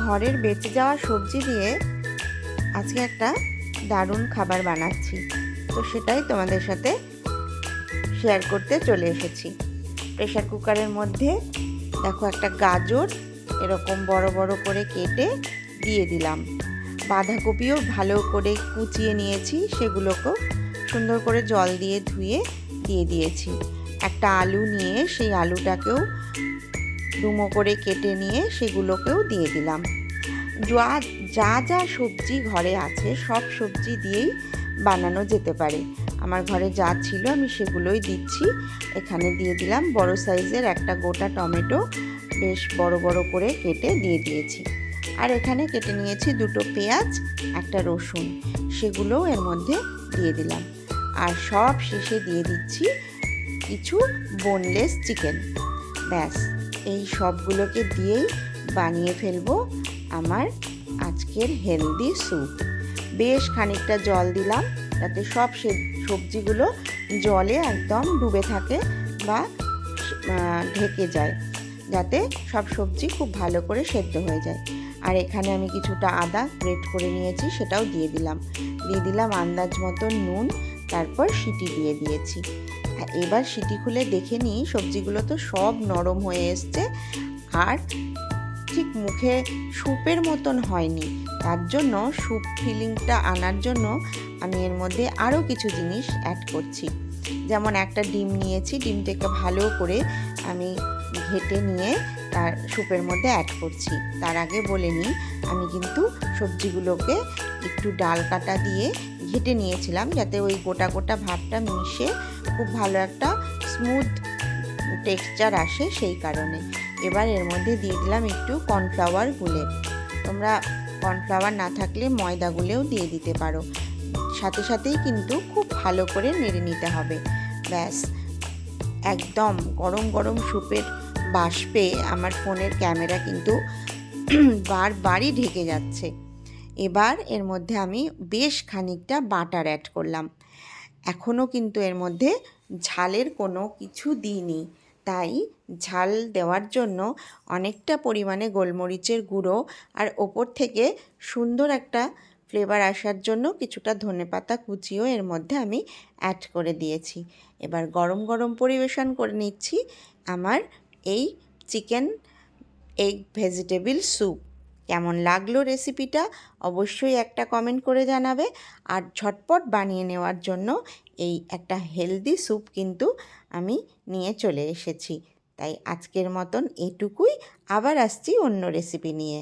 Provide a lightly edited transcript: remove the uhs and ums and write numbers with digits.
ঘরের বেঁচে যাওয়া সবজি দিয়ে আজকে একটা দারুণ খাবার বানাচ্ছি, তো সেটাই তোমাদের সাথে শেয়ার করতে চলে এসেছি। প্রেসার কুকারের মধ্যে দেখো একটা গাজর এরকম বড় বড় করে কেটে দিয়ে দিলাম। বাঁধাকপিও ভালো করে কুচিয়ে নিয়েছি, সেগুলোকেও সুন্দর করে জল দিয়ে ধুয়ে দিয়ে দিয়েছি। একটা আলু নিয়ে সেই আলুটাকেও ডুমো করে কেটে নিয়ে সেগুলোকেও দিয়ে দিলাম। যা যা সবজি ঘরে আছে সব সবজি দিয়েই বানানো যেতে পারে। আমার ঘরে যা ছিল আমি সেগুলোই দিচ্ছি। এখানে দিয়ে দিলাম বড় সাইজের একটা গোটা টমেটো, বেশ বড় বড় করে কেটে দিয়ে দিয়েছি। আর এখানে কেটে নিয়েছি দুটো পেঁয়াজ, একটা রসুন, সেগুলোও এর মধ্যে দিয়ে দিলাম। আর সব শেষে দিয়ে দিচ্ছি কিছু বোনলেস চিকেন। ব্যাস, এই সবগুলোকে দিয়েই বানিয়ে ফেলবো আমার আজকের হেলদি স্যুপ। বেশ খানিকটা জল দিলাম যাতে সব সবজিগুলো জলে একদম ডুবে থাকে বা ঢেকে যায়, যাতে সব সবজি খুব ভালো করে সেদ্ধ হয়ে যায়। আর এখানে আমি কিছুটা আদা গ্রেট করে নিয়েছি, সেটাও দিয়ে দিলাম আন্দাজ মতো নুন, তারপর সিটি দিয়ে দিয়েছি। এবার সিটি খুলে দেখে নিই সবজিগুলো তো সব নরম হয়ে এসছে, আর ঠিক মুখে স্যুপের মতন হয়নি। তার জন্য স্যুপ ফিলিংটা আনার জন্য আমি এর মধ্যে আরও কিছু জিনিস অ্যাড করছি। যেমন একটা ডিম নিয়েছি, ডিমটাকে ভালো করে আমি ঘেটে নিয়ে তার স্যুপের মধ্যে অ্যাড করছি। তার আগে বলে নিই, আমি কিন্তু সবজিগুলোকে একটু ডাল কাটা দিয়ে ঘেটে নিয়েছিলাম, যাতে ওই গোটা গোটা ভাতটা মিশে খুব ভালো একটা স্মুথ টেক্সচার আসে, সেই কারণে। এবার এর মধ্যে দিয়ে দিলাম একটু কর্নফ্লাওয়ার গুলে। তোমরা কর্নফ্লাওয়ার না থাকলে ময়দা গুলেও দিয়ে দিতে পারো। সাথে সাথেই কিন্তু খুব ভালো করে নেড়ে নিতে হবে। ব্যাস, একদম গরম গরম স্যুপের বাষ্পে আমার ফোনের ক্যামেরা কিন্তু বারবারই ঢেকে যাচ্ছে। এবার এর মধ্যে আমি বেশ খানিকটা বাটার অ্যাড করলাম। এখনও কিন্তু এর মধ্যে ঝালের কোনো কিছু দিইনি, তাই ঝাল দেওয়ার জন্য অনেকটা পরিমাণে গোলমরিচের গুঁড়ো, আর ওপর থেকে সুন্দর একটা ফ্লেভার আসার জন্য কিছুটা ধনেপাতা কুচিও এর মধ্যে আমি অ্যাড করে দিয়েছি। এবার গরম গরম পরিবেশন করে নিচ্ছি আমার এই চিকেন এগ ভেজিটেবল স্যুপ। কেমন লাগলো রেসিপিটা অবশ্যই একটা কমেন্ট করে জানাবে। আর ঝটপট বানিয়ে নেওয়ার জন্য এই একটা হেলদি স্যুপ কিন্তু আমি নিয়ে চলে এসেছি। তাই আজকের মতন এটুকুই, আবার আসছি অন্য রেসিপি নিয়ে।